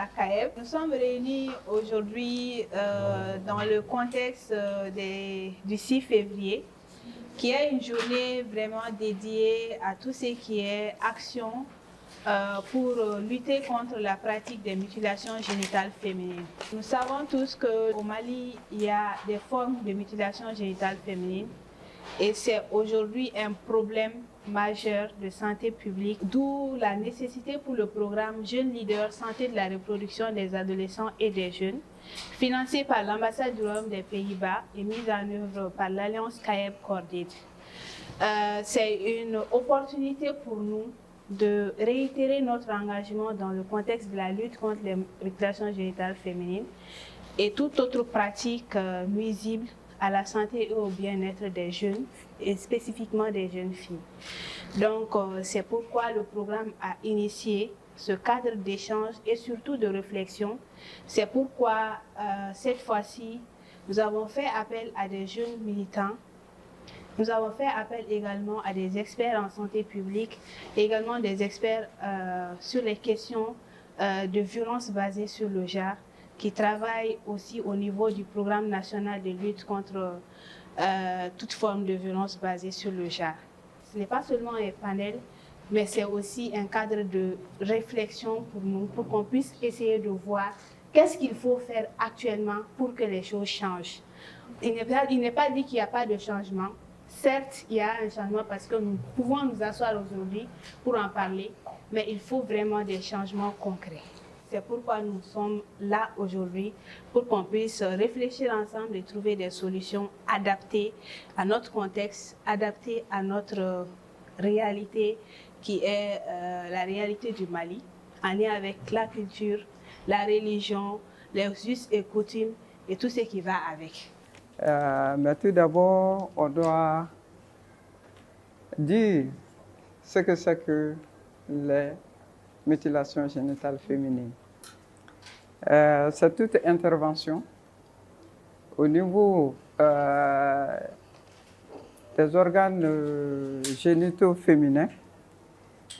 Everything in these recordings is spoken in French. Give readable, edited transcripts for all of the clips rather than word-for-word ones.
la CAEB. Nous sommes réunis aujourd'hui dans le contexte du 6 février, qui est une journée vraiment dédiée à tout ce qui est action pour lutter contre la pratique des mutilations génitales féminines. Nous savons tous qu'au Mali, il y a des formes de mutilation génitale féminine et c'est aujourd'hui un problème majeur de santé publique, d'où la nécessité pour le programme Jeunes Leaders Santé de la reproduction des adolescents et des jeunes, financé par l'ambassade du Royaume des Pays-Bas et mis en œuvre par l'Alliance CAEB Cordid. C'est une opportunité pour nous de réitérer notre engagement dans le contexte de la lutte contre les mutilations génitales féminines et toute autre pratique nuisible à la santé et au bien-être des jeunes, et spécifiquement des jeunes filles. Donc, c'est pourquoi le programme a initié ce cadre d'échange et surtout de réflexion. C'est pourquoi, cette fois-ci, nous avons fait appel à des jeunes militants. Nous avons fait appel également à des experts en santé publique, également des experts sur les questions de violence basée sur le genre, qui travaillent aussi au niveau du programme national de lutte contre toute forme de violence basée sur le genre. Ce n'est pas seulement un panel, mais c'est aussi un cadre de réflexion pour nous, pour qu'on puisse essayer de voir qu'est-ce qu'il faut faire actuellement pour que les choses changent. Il n'est pas dit qu'il n'y a pas de changement. Certes, il y a un changement parce que nous pouvons nous asseoir aujourd'hui pour en parler, mais il faut vraiment des changements concrets. C'est pourquoi nous sommes là aujourd'hui, pour qu'on puisse réfléchir ensemble et trouver des solutions adaptées à notre contexte, adaptées à notre réalité qui est la réalité du Mali, en lien avec la culture, la religion, les us et coutumes et tout ce qui va avec. Mais tout d'abord, on doit dire ce que c'est que les mutilations génitales féminines. C'est toute intervention au niveau des organes génitaux féminins,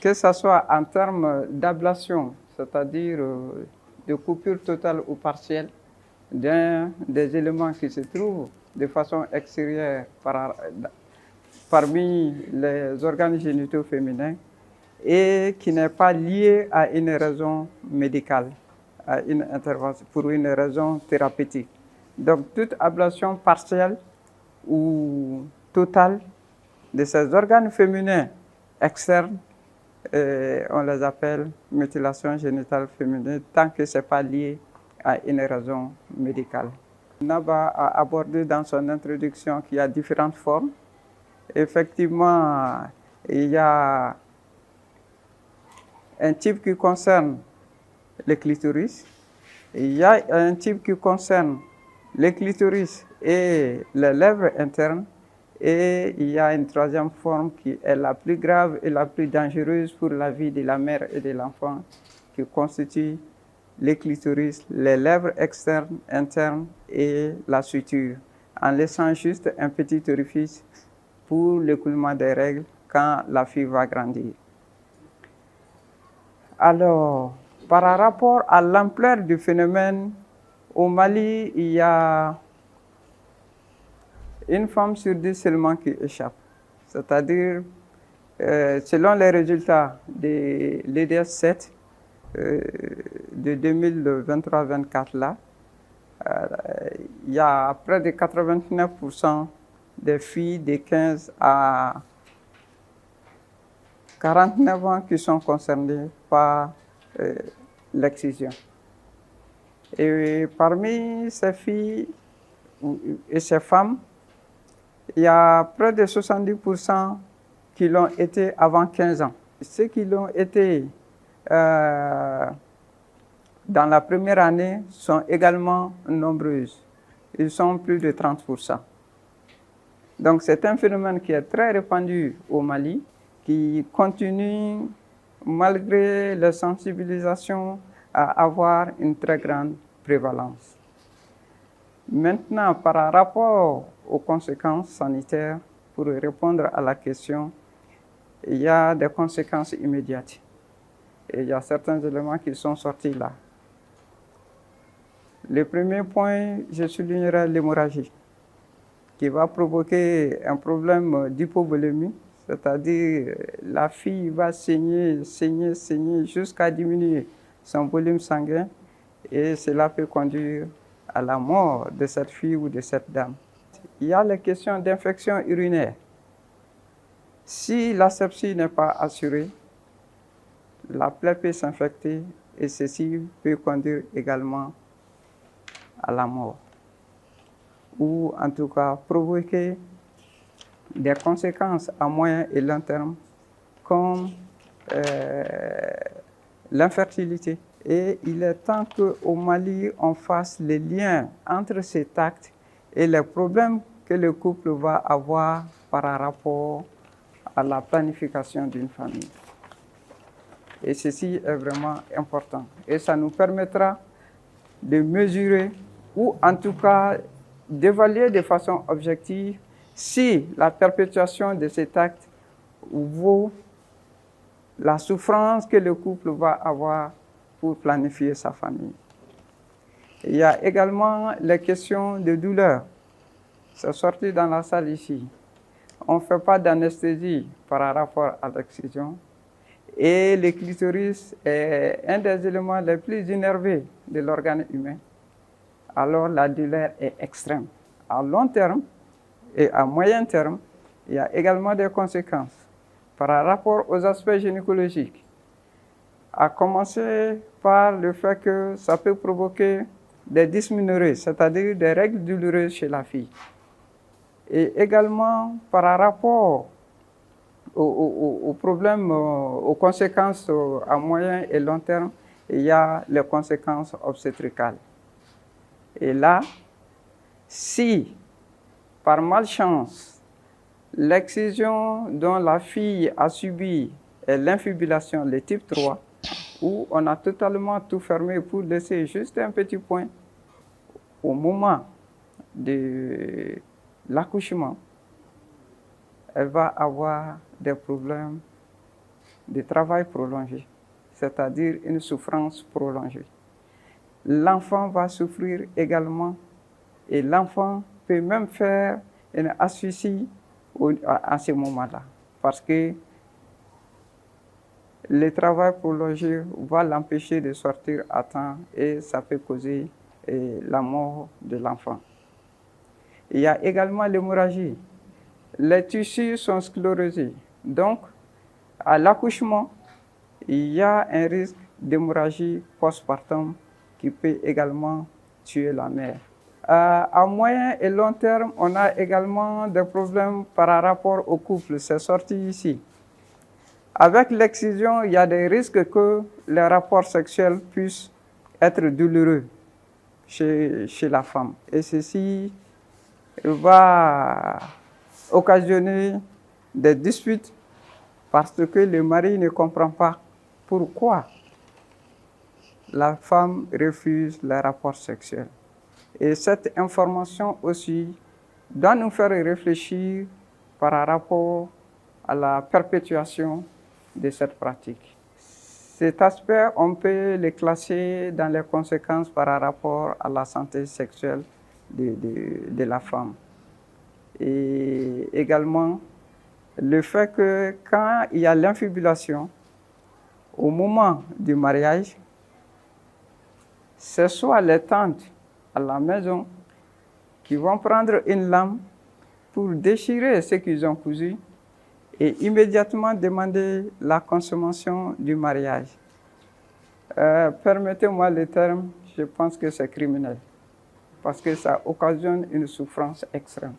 que ce soit en termes d'ablation, c'est-à-dire de coupure totale ou partielle d'un des éléments qui se trouvent de façon extérieure parmi les organes génitaux féminins et qui n'est pas lié à une raison médicale, à une intervention, pour une raison thérapeutique. Donc toute ablation partielle ou totale de ces organes féminins externes, on les appelle mutilations génitales féminines tant que ce n'est pas lié à une raison médicale. Naba a abordé dans son introduction qu'il y a différentes formes. Effectivement, il y a un type qui concerne le clitoris, il y a un type qui concerne le clitoris et les lèvres internes, et il y a une troisième forme qui est la plus grave et la plus dangereuse pour la vie de la mère et de l'enfant, qui constitue les clitoris, les lèvres externes, internes et la suture, en laissant juste un petit orifice pour l'écoulement des règles quand la fille va grandir. Alors, par rapport à l'ampleur du phénomène, au Mali, il y a une femme sur 10 seulement qui échappe. C'est-à-dire, selon les résultats de l'EDS 7, de 2023-24 là, il y a près de 89% des filles de 15 à 49 ans qui sont concernées par l'excision. Et parmi ces filles et ces femmes, il y a près de 70% qui l'ont été avant 15 ans. Ceux qui l'ont été dans la première année sont également nombreuses. Ils sont plus de 30%. Donc c'est un phénomène qui est très répandu au Mali, qui continue, malgré la sensibilisation, à avoir une très grande prévalence. Maintenant, par rapport aux conséquences sanitaires, pour répondre à la question, il y a des conséquences immédiates. Et il y a certains éléments qui sont sortis là. Le premier point, je soulignerai l'hémorragie, qui va provoquer un problème d'hypovolémie, c'est-à-dire la fille va saigner jusqu'à diminuer son volume sanguin et cela peut conduire à la mort de cette fille ou de cette dame. Il y a la question d'infection urinaire. Si l'asepsie n'est pas assurée, la plaie peut s'infecter et ceci peut conduire également à la mort, ou en tout cas provoquer des conséquences à moyen et long terme comme l'infertilité. Et il est temps qu'au Mali, on fasse les liens entre cet acte et les problèmes que le couple va avoir par rapport à la planification d'une famille. Et ceci est vraiment important. Et ça nous permettra de mesurer ou en tout cas d'évaluer de façon objective si la perpétuation de cet acte vaut la souffrance que le couple va avoir pour planifier sa famille. Il y a également les questions de douleur. C'est sorti dans la salle ici. On ne fait pas d'anesthésie par rapport à l'excision. Et le clitoris est un des éléments les plus innervés de l'organe humain. Alors la douleur est extrême. À long terme et à moyen terme, il y a également des conséquences par rapport aux aspects gynécologiques. À commencer par le fait que ça peut provoquer des dysménorrhées, c'est-à-dire des règles douloureuses chez la fille. Et également par rapport aux problèmes, aux conséquences à moyen et long terme, il y a les conséquences obstétricales. Et là, si par malchance, l'excision dont la fille a subi est l'infibulation, le type 3, où on a totalement tout fermé pour laisser juste un petit point au moment de l'accouchement, elle va avoir des problèmes de travail prolongé, c'est-à-dire une souffrance prolongée. L'enfant va souffrir également et l'enfant peut même faire une asphyxie à ce moment-là, parce que le travail prolongé va l'empêcher de sortir à temps et ça peut causer la mort de l'enfant. Il y a également l'hémorragie. Les tissus sont sclérosés. Donc, à l'accouchement, il y a un risque d'hémorragie postpartum qui peut également tuer la mère. À moyen et long terme, on a également des problèmes par rapport au couple. C'est sorti ici. Avec l'excision, il y a des risques que les rapports sexuels puissent être douloureux chez la femme. Et ceci va occasionner des disputes parce que le mari ne comprend pas pourquoi la femme refuse les rapports sexuels. Et cette information aussi doit nous faire réfléchir par rapport à la perpétuation de cette pratique. Cet aspect, on peut le classer dans les conséquences par rapport à la santé sexuelle de la femme. Et également, le fait que quand il y a l'infibulation, au moment du mariage, ce soit les tantes à la maison qui vont prendre une lame pour déchirer ce qu'ils ont cousu et immédiatement demander la consommation du mariage. Permettez-moi le terme, je pense que c'est criminel, parce que ça occasionne une souffrance extrême.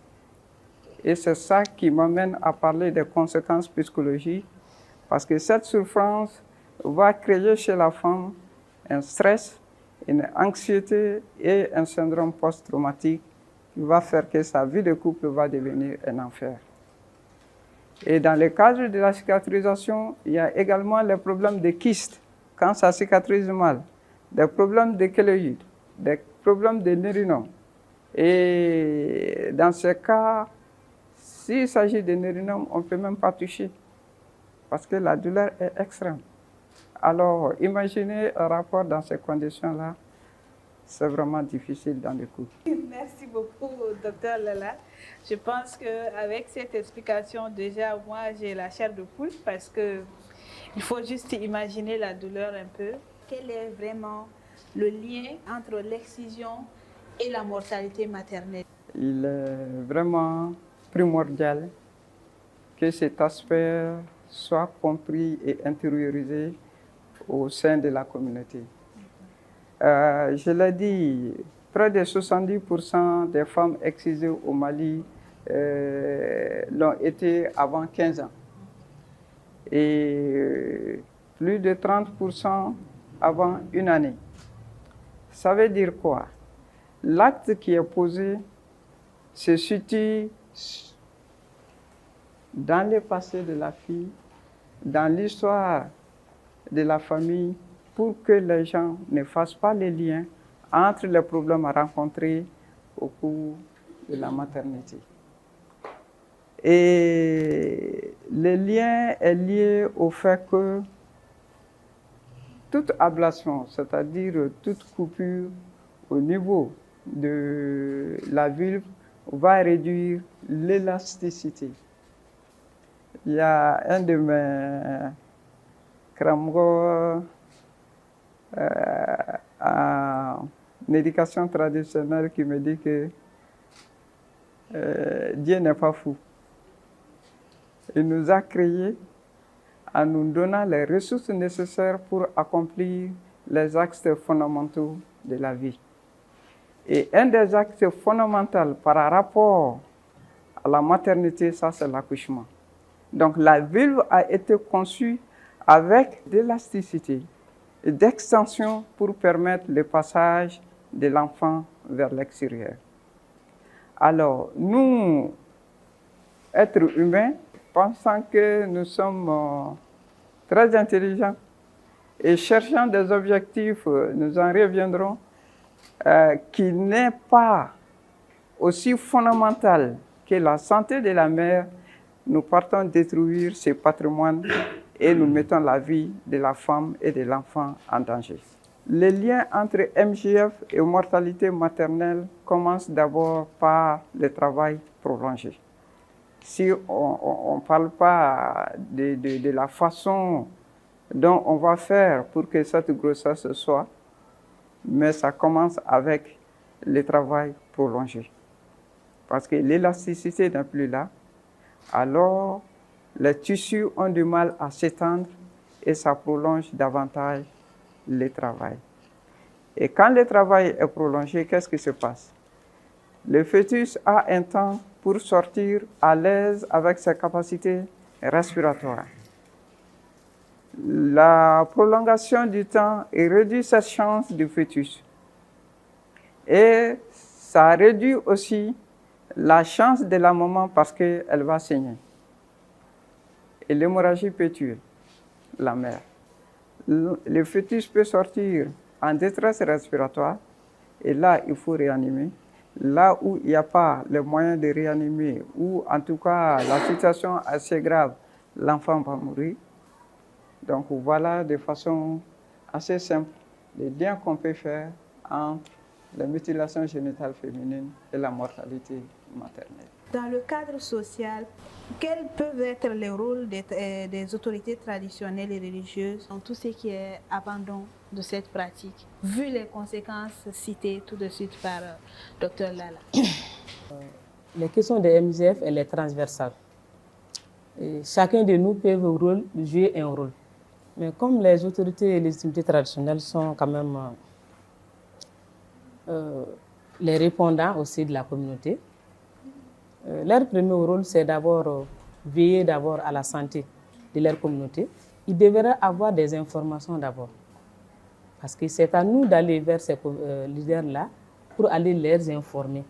Et c'est ça qui m'amène à parler des conséquences psychologiques, parce que cette souffrance va créer chez la femme un stress, une anxiété et un syndrome post-traumatique qui va faire que sa vie de couple va devenir un enfer. Et dans le cadre de la cicatrisation, il y a également les problèmes de kystes, quand ça cicatrise mal, des problèmes de kéloïdes, des problèmes de nérinome. Et dans ce cas, s'il s'agit de nérinome, on ne peut même pas toucher, parce que la douleur est extrême. Alors, imaginez un rapport dans ces conditions-là. c'est vraiment difficile dans le couple. Merci beaucoup, docteur Lala. Je pense qu'avec cette explication, déjà, moi, j'ai la chair de poule parce qu'il faut juste imaginer la douleur un peu. Quel est vraiment le lien entre l'excision et la mortalité maternelle? Il est vraiment primordial que cet aspect soit compris et intériorisé au sein de la communauté. Je l'ai dit, près de 70% des femmes excisées au Mali l'ont été avant 15 ans. Et plus de 30% avant une année. Ça veut dire quoi? L'acte qui est posé se situe dans le passé de la fille, dans l'histoire de la famille, pour que les gens ne fassent pas les liens entre les problèmes rencontrés au cours de la maternité. Et le lien est lié au fait que toute ablation, c'est-à-dire toute coupure au niveau de la vulve, va réduire l'élasticité. Il y a un de mes cramgos en éducation traditionnelle qui me dit que Dieu n'est pas fou. Il nous a créés en nous donnant les ressources nécessaires pour accomplir les axes fondamentaux de la vie. Et un des axes fondamentaux par rapport à la maternité, ça c'est l'accouchement. Donc la vulve a été conçue avec de l'élasticité et d'extension pour permettre le passage de l'enfant vers l'extérieur. Alors, nous, êtres humains, pensant que nous sommes très intelligents et cherchant des objectifs, nous en reviendrons, qui n'est pas aussi fondamental que la santé de la mère, nous partons détruire ce patrimoine et nous mettons la vie de la femme et de l'enfant en danger. Le lien entre MGF et mortalité maternelle commence d'abord par le travail prolongé. Si on ne parle pas de la façon dont on va faire pour que cette grossesse soit, mais ça commence avec le travail prolongé. Parce que l'élasticité n'est plus là, alors les tissus ont du mal à s'étendre et ça prolonge davantage le travail. Et quand le travail est prolongé, qu'est-ce qui se passe? Le fœtus a un temps pour sortir à l'aise avec ses capacités respiratoires. La prolongation du temps réduit cette chance du fœtus. Et ça réduit aussi la chance de la maman parce qu'elle va saigner. Et l'hémorragie peut tuer la mère. Le fœtus peut sortir en détresse respiratoire et là, il faut réanimer. Là où il n'y a pas les moyens de réanimer, ou en tout cas la situation est assez grave, l'enfant va mourir. Donc voilà de façon assez simple les liens qu'on peut faire entre la mutilation génitale féminine et la mortalité maternelle. Dans le cadre social, quels peuvent être les rôles des autorités traditionnelles et religieuses dans tout ce qui est abandon de cette pratique, vu les conséquences citées tout de suite par Dr Lala? La question de MGF, elle est transversale. Et chacun de nous peut jouer un rôle. Mais comme les autorités et les légitimité traditionnelles sont quand même les répondants aussi de la communauté, leur premier rôle, c'est d'abord veiller d'abord à la santé de leur communauté. Ils devraient avoir des informations d'abord. Parce que c'est à nous d'aller vers ces leaders-là pour aller les informer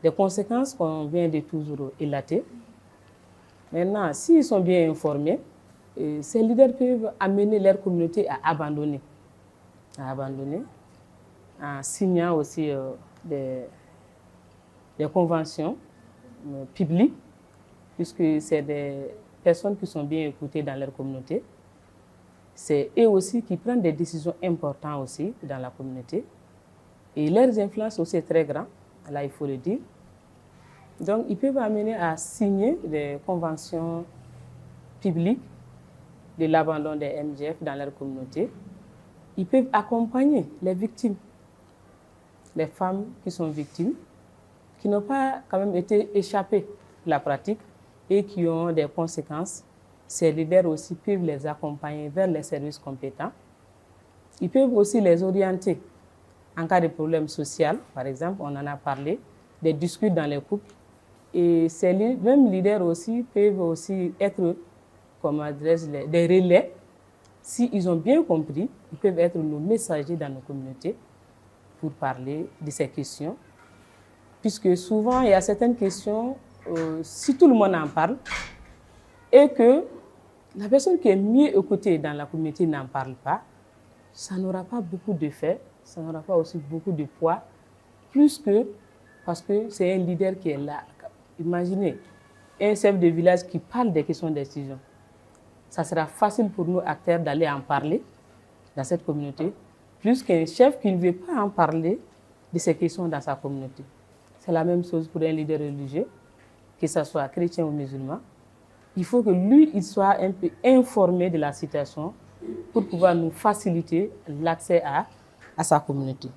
des conséquences qu'on vient de toujours élater. Maintenant, s'ils sont bien informés, ces leaders peuvent amener leur communauté à abandonner, en signant aussi des conventions publiques, puisque c'est des personnes qui sont bien écoutées dans leur communauté. C'est eux aussi qui prennent des décisions importantes aussi dans la communauté. Et leurs influences aussi est très grande, là il faut le dire. Donc ils peuvent amener à signer des conventions publiques de l'abandon des MGF dans leur communauté. Ils peuvent accompagner les victimes, les femmes qui sont victimes, qui n'ont pas quand même été échappées de la pratique et qui ont des conséquences. Ces leaders aussi peuvent les accompagner vers les services compétents. Ils peuvent aussi les orienter en cas de problème social, par exemple, on en a parlé, des disputes dans les couples. Et ces mêmes leaders aussi peuvent aussi être, comment dirais-je, des relais. S'ils ont bien compris, ils peuvent être nos messagers dans nos communautés pour parler de ces questions. Puisque souvent, il y a certaines questions, si tout le monde en parle, et que la personne qui est mieux écoutée dans la communauté n'en parle pas, ça n'aura pas beaucoup d'effet, ça n'aura pas aussi beaucoup de poids, plus que parce que c'est un leader qui est là. Imaginez un chef de village qui parle des questions de décision. Ça sera facile pour nous, acteurs, d'aller en parler dans cette communauté, plus qu'un chef qui ne veut pas en parler de ces questions dans sa communauté. C'est la même chose pour un leader religieux, que ce soit chrétien ou musulman. Il faut que lui, il soit un peu informé de la situation pour pouvoir nous faciliter l'accès à sa communauté.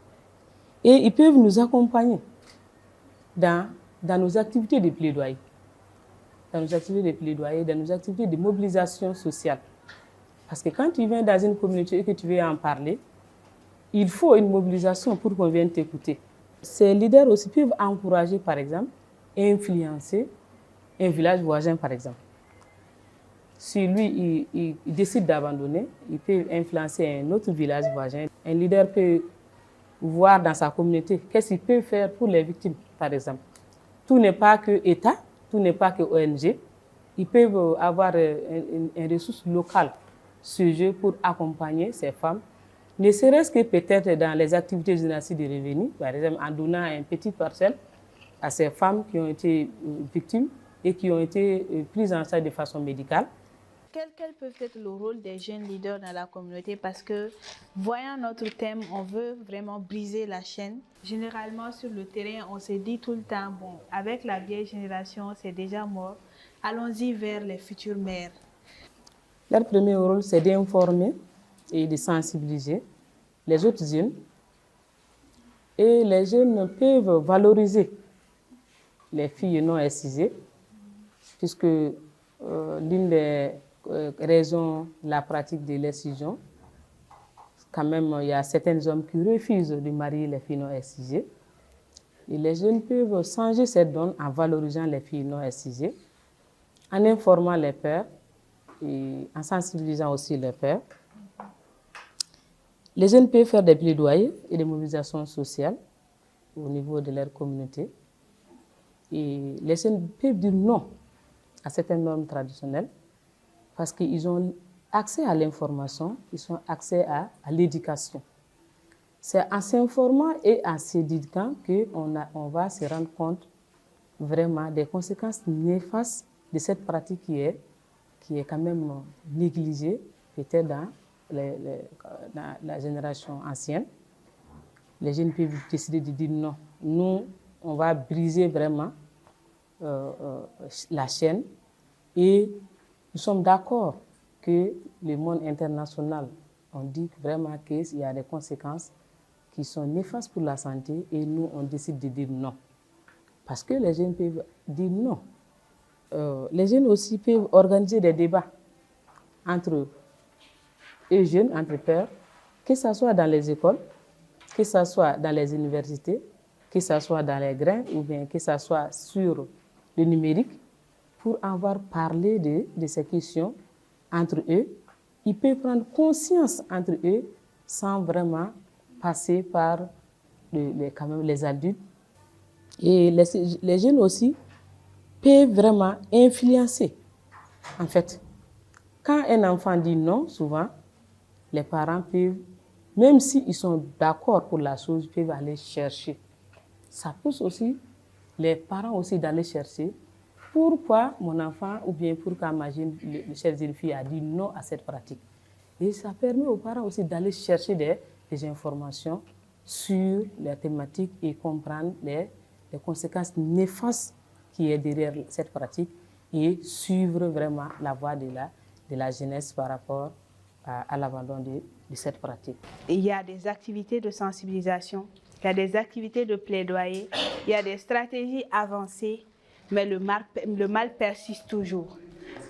Et ils peuvent nous accompagner dans nos activités de plaidoyer, dans nos activités de mobilisation sociale. Parce que quand tu viens dans une communauté et que tu veux en parler, il faut une mobilisation pour qu'on vienne t'écouter. Ces leaders aussi peuvent encourager, par exemple, et influencer un village voisin, par exemple. Si lui, il décide d'abandonner, il peut influencer un autre village voisin. Un leader peut voir dans sa communauté qu'est-ce qu'il peut faire pour les victimes, par exemple. Tout n'est pas que État, tout n'est pas que ONG. Ils peuvent avoir une ressource locale ce jeu pour accompagner ces femmes, ne serait-ce que peut-être dans les activités généralisées de revenus, par exemple en donnant un petit parcelle à ces femmes qui ont été victimes et qui ont été prises en charge de façon médicale. Quel peut être le rôle des jeunes leaders dans la communauté? Parce que, voyant notre thème, on veut vraiment briser la chaîne. Généralement, sur le terrain, on se dit tout le temps, bon, avec la vieille génération, c'est déjà mort. Allons-y vers les futures mères. Leur premier rôle, c'est d'informer et de sensibiliser les autres jeunes. Et les jeunes peuvent valoriser les filles non excisées, puisque l'une des raisons de la pratique de l'excision, quand même, il y a certains hommes qui refusent de marier les filles non excisées. Et les jeunes peuvent changer cette donne en valorisant les filles non excisées, en informant les pères et en sensibilisant aussi les pères. Les jeunes peuvent faire des plaidoyers et des mobilisations sociales au niveau de leur communauté. Et les jeunes peuvent dire non à certaines normes traditionnelles parce qu'ils ont accès à l'information, ils ont accès à l'éducation. C'est en s'informant et en s'éduquant qu'on va se rendre compte vraiment des conséquences néfastes de cette pratique qui est quand même négligée, peut-être dans la génération ancienne. Les jeunes peuvent décider de dire non. Nous, on va briser vraiment la chaîne et nous sommes d'accord que le monde international, on dit vraiment qu'il y a des conséquences qui sont néfastes pour la santé et nous, on décide de dire non. Parce que les jeunes peuvent dire non. Les jeunes aussi peuvent organiser des débats entre eux jeunes, entre pairs, que ce soit dans les écoles, que ce soit dans les universités, que ce soit dans les grains ou bien que ce soit sur le numérique, pour avoir parlé de ces questions entre eux. Ils peuvent prendre conscience entre eux sans vraiment passer par quand même les adultes. Et les jeunes aussi peuvent vraiment influencer. En fait, quand un enfant dit non, souvent, les parents peuvent, même s'ils sont d'accord pour la chose, peuvent aller chercher. Ça pousse aussi les parents aussi d'aller chercher pourquoi mon enfant ou bien pourquoi ma chère jeune fille a dit non à cette pratique. Et ça permet aux parents aussi d'aller chercher des informations sur la thématique et comprendre les conséquences néfastes qui est derrière cette pratique et suivre vraiment la voie de la jeunesse par rapport à l'abandon de cette pratique. Il y a des activités de sensibilisation, il y a des activités de plaidoyer, il y a des stratégies avancées, mais le mal persiste toujours.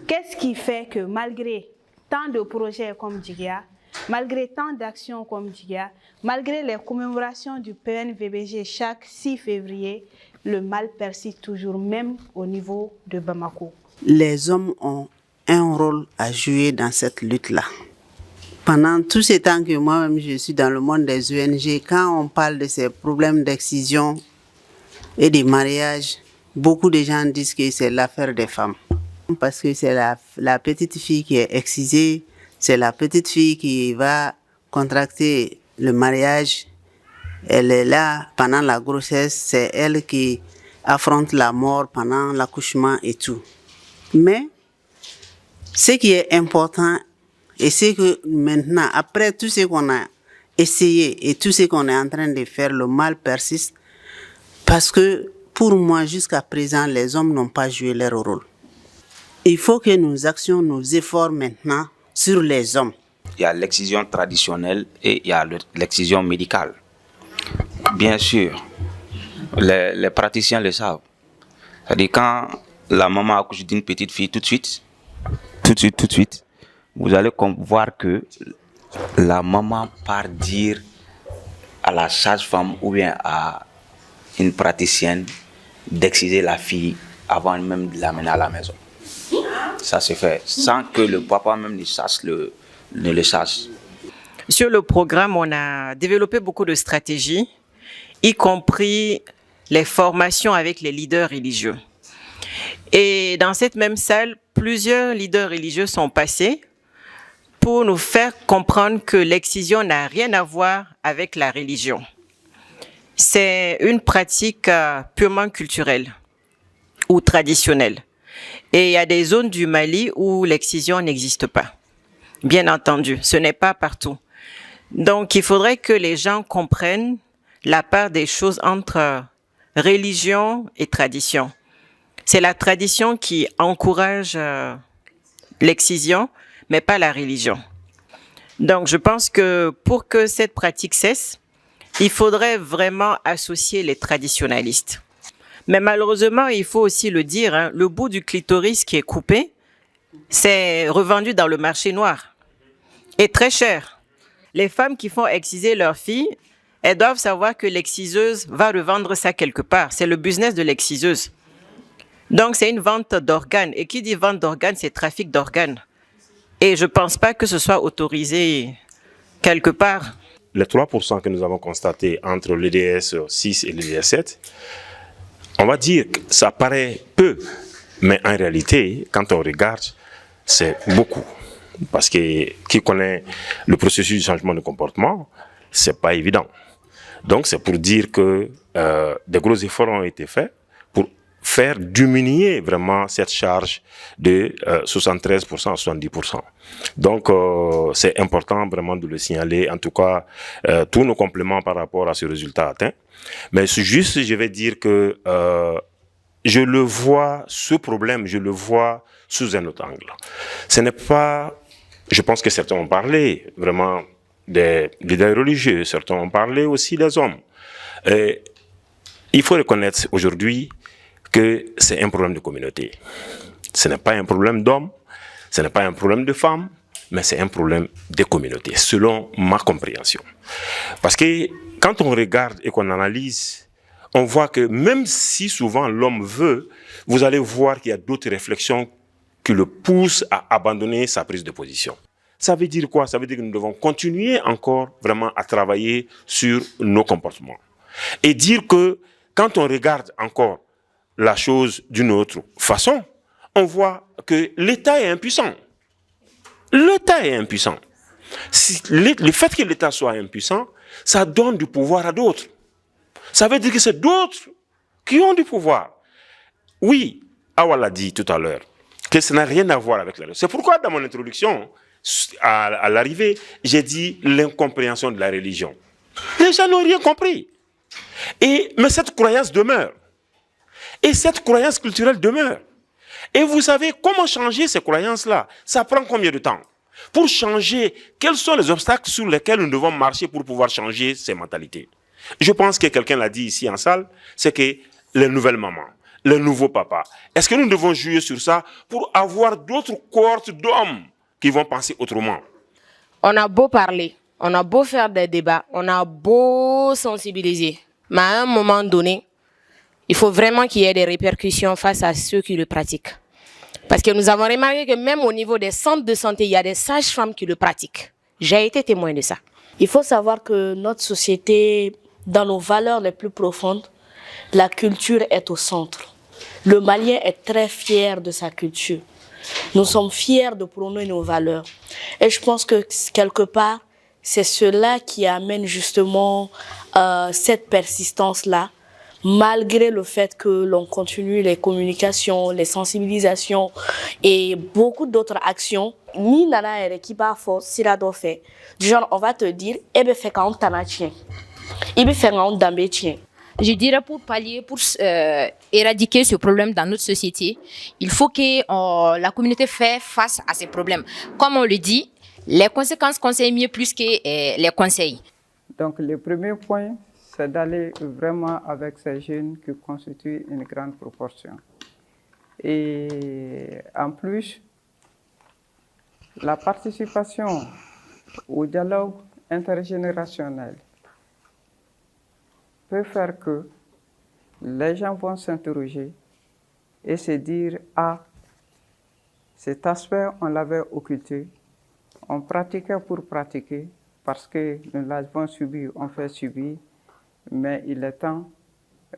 Qu'est-ce qui fait que malgré tant de projets comme Djigia, malgré tant d'actions comme Djigia, malgré les commémorations du PNVBG chaque 6 février, le mal persiste toujours, même au niveau de Bamako? Les hommes ont un rôle à jouer dans cette lutte-là. Pendant tous ces temps que moi-même je suis dans le monde des ONG, quand on parle de ces problèmes d'excision et de mariage, beaucoup de gens disent que c'est l'affaire des femmes. Parce que c'est la petite fille qui est excisée, c'est la petite fille qui va contracter le mariage. Elle est là pendant la grossesse, c'est elle qui affronte la mort pendant l'accouchement et tout. Mais ce qui est important, et c'est que maintenant, après tout ce qu'on a essayé et tout ce qu'on est en train de faire, le mal persiste. Parce que pour moi, jusqu'à présent, les hommes n'ont pas joué leur rôle. Il faut que nous actions nos efforts maintenant sur les hommes. Il y a l'excision traditionnelle et il y a l'excision médicale. Bien sûr, les praticiens le savent. C'est-à-dire quand la maman accouche d'une petite fille, tout de suite, vous allez voir que la maman part dire à la sage-femme ou bien à une praticienne d'exciser la fille avant même de l'amener à la maison. Ça se fait sans que le papa même ne le sache. Sur le programme, on a développé beaucoup de stratégies, y compris les formations avec les leaders religieux. Et dans cette même salle, plusieurs leaders religieux sont passés pour nous faire comprendre que l'excision n'a rien à voir avec la religion. C'est une pratique purement culturelle ou traditionnelle. Et il y a des zones du Mali où l'excision n'existe pas. Bien entendu, ce n'est pas partout. Donc, il faudrait que les gens comprennent la part des choses entre religion et tradition. C'est la tradition qui encourage l'excision, mais pas la religion. Donc, je pense que pour que cette pratique cesse, il faudrait vraiment associer les traditionalistes. Mais malheureusement, il faut aussi le dire, le bout du clitoris qui est coupé, c'est revendu dans le marché noir. Et très cher. Les femmes qui font exciser leurs filles, elles doivent savoir que l'exciseuse va revendre ça quelque part. C'est le business de l'exciseuse. Donc, c'est une vente d'organes. Et qui dit vente d'organes, c'est trafic d'organes. Et je ne pense pas que ce soit autorisé quelque part. Les 3% que nous avons constatés entre l'EDS 6 et l'EDS 7, on va dire que ça paraît peu, mais en réalité, quand on regarde, c'est beaucoup. Parce que qui connaît le processus de changement de comportement, c'est pas évident. Donc c'est pour dire que des gros efforts ont été faits pour faire diminuer vraiment cette charge de 73% à 70%. Donc c'est important vraiment de le signaler, en tout cas tous nos compléments par rapport à ce résultat atteint. Mais juste, je vais dire que je le vois, ce problème, je le vois sous un autre angle. Ce n'est pas, je pense que certains ont parlé vraiment des leaders religieux, certains ont parlé aussi des hommes. Et il faut reconnaître aujourd'hui que c'est un problème de communauté. Ce n'est pas un problème d'hommes, ce n'est pas un problème de femmes, mais c'est un problème de communauté, selon ma compréhension. Parce que quand on regarde et qu'on analyse, on voit que même si souvent l'homme veut, vous allez voir qu'il y a d'autres réflexions qui le poussent à abandonner sa prise de position. Ça veut dire quoi? Ça veut dire que nous devons continuer encore vraiment à travailler sur nos comportements. Et dire que quand on regarde encore la chose d'une autre façon, on voit que l'État est impuissant. L'État est impuissant. Le fait que l'État soit impuissant, ça donne du pouvoir à d'autres. Ça veut dire que c'est d'autres qui ont du pouvoir. Oui, Awa l'a dit tout à l'heure, que ça n'a rien à voir avec la religion. C'est pourquoi dans mon introduction, à l'arrivée, j'ai dit l'incompréhension de la religion. Les gens n'ont rien compris. Mais cette croyance demeure. Et cette croyance culturelle demeure. Et vous savez comment changer ces croyances-là? Ça prend combien de temps? Pour changer, quels sont les obstacles sur lesquels nous devons marcher pour pouvoir changer ces mentalités? Je pense que quelqu'un l'a dit ici en salle, c'est que les nouvelles mamans, les nouveaux papas, est-ce que nous devons jouer sur ça pour avoir d'autres cohortes d'hommes qui vont penser autrement? On a beau parler, on a beau faire des débats, on a beau sensibiliser, mais à un moment donné, il faut vraiment qu'il y ait des répercussions face à ceux qui le pratiquent. Parce que nous avons remarqué que même au niveau des centres de santé, il y a des sages-femmes qui le pratiquent. J'ai été témoin de ça. Il faut savoir que notre société, dans nos valeurs les plus profondes, la culture est au centre. Le Malien est très fier de sa culture. Nous sommes fiers de prôner nos valeurs. Et je pense que quelque part, c'est cela qui amène justement cette persistance-là, malgré le fait que l'on continue les communications, les sensibilisations et beaucoup d'autres actions. Ni nana ere qui parfois sira do fait. Du genre, on va te dire, ebe fait quand t'en tien. Ebe fait quand d'ambé tien. Je dirais pour pallier, pour éradiquer ce problème dans notre société, il faut que la communauté fasse face à ces problèmes. Comme on le dit, les conséquences conseillent mieux plus que les conseils. Donc le premier point, c'est d'aller vraiment avec ces jeunes qui constituent une grande proportion. Et en plus, la participation au dialogue intergénérationnel peut faire que les gens vont s'interroger et se dire « Ah, cet aspect, on l'avait occulté, on pratiquait pour pratiquer, parce que nous l'avons subi, on fait subir, mais il est temps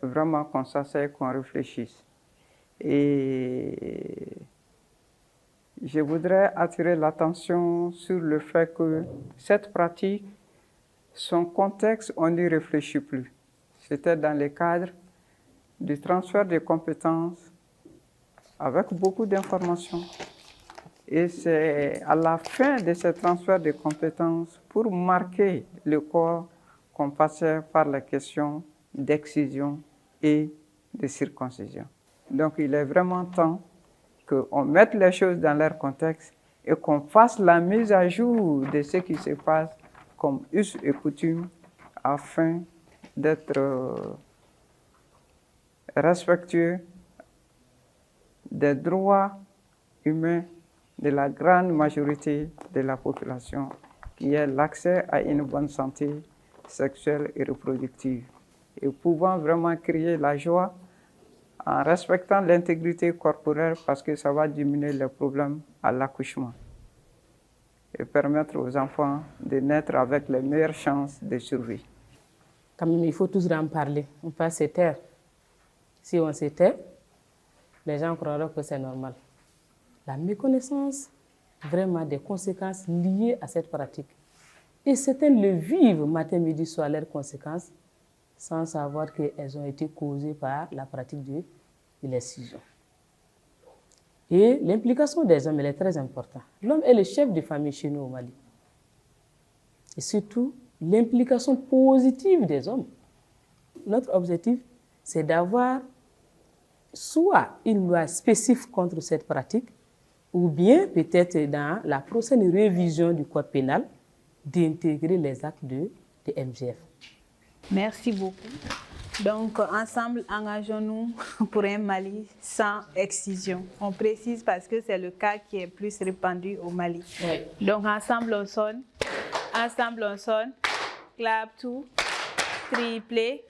vraiment qu'on s'asseye, qu'on réfléchisse. » Et je voudrais attirer l'attention sur le fait que cette pratique, son contexte, on n'y réfléchit plus. C'était dans le cadre du transfert de compétences avec beaucoup d'informations. Et c'est à la fin de ce transfert de compétences, pour marquer le corps, qu'on passait par la question d'excision et de circoncision. Donc il est vraiment temps qu'on mette les choses dans leur contexte et qu'on fasse la mise à jour de ce qui se passe comme us et coutume afin d'être respectueux des droits humains de la grande majorité de la population, qui est l'accès à une bonne santé sexuelle et reproductive, et pouvant vraiment créer la joie en respectant l'intégrité corporelle, parce que ça va diminuer les problèmes à l'accouchement et permettre aux enfants de naître avec les meilleures chances de survie. Quand même, il faut toujours en parler. On ne peut pas se taire. Si on se tait, les gens croiront que c'est normal. La méconnaissance, vraiment des conséquences liées à cette pratique. Et certains le vivent matin, midi, soir, leurs conséquences, sans savoir qu'elles ont été causées par la pratique de l'excision. Et l'implication des hommes, elle est très importante. L'homme est le chef de famille chez nous au Mali. Et surtout, l'implication positive des hommes. Notre objectif, c'est d'avoir soit une loi spécifique contre cette pratique, ou bien peut-être dans la prochaine révision du code pénal, d'intégrer les actes de MGF. Merci beaucoup. Donc, ensemble, engageons-nous pour un Mali sans excision. On précise parce que c'est le cas qui est plus répandu au Mali. Oui. Donc, ensemble, on sonne. Ensemble, on sonne. Clap tout. Triplé.